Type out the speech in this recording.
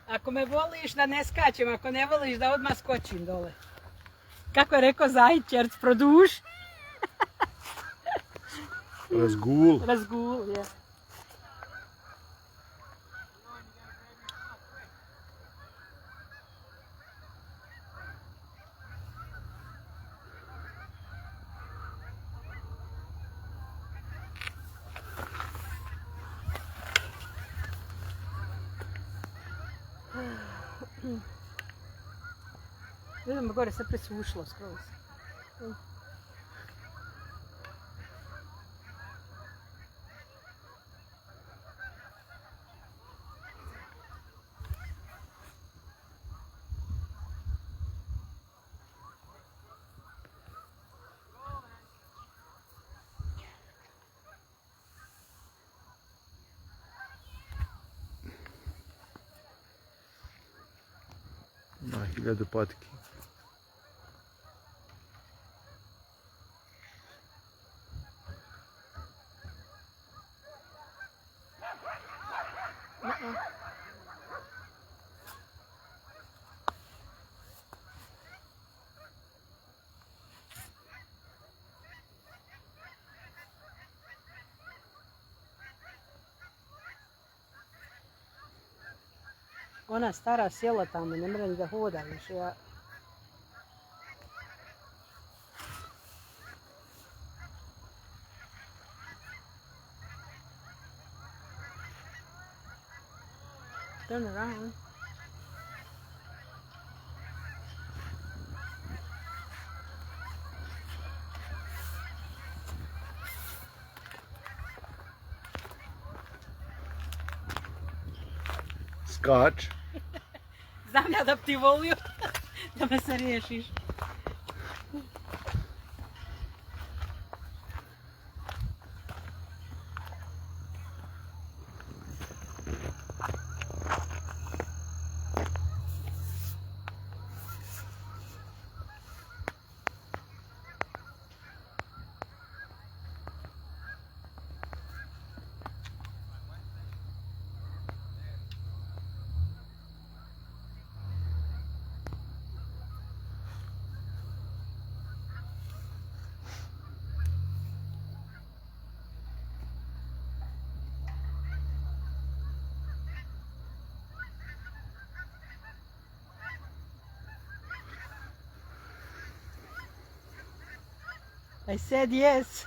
Ako me voliš da ne skačem, ako ne voliš da odmah skočim dole. Kako je rekao Zajčerc, produž. Razgul. Razgul, je. Vidimo gore se presušilo skroz. Na 1000 patiki. Ona stara sjela tamo, ne mre ni da hoda više. Ja... Turn around. Skač. Znam ja da bi ti volio da me se riješiš. I said yes.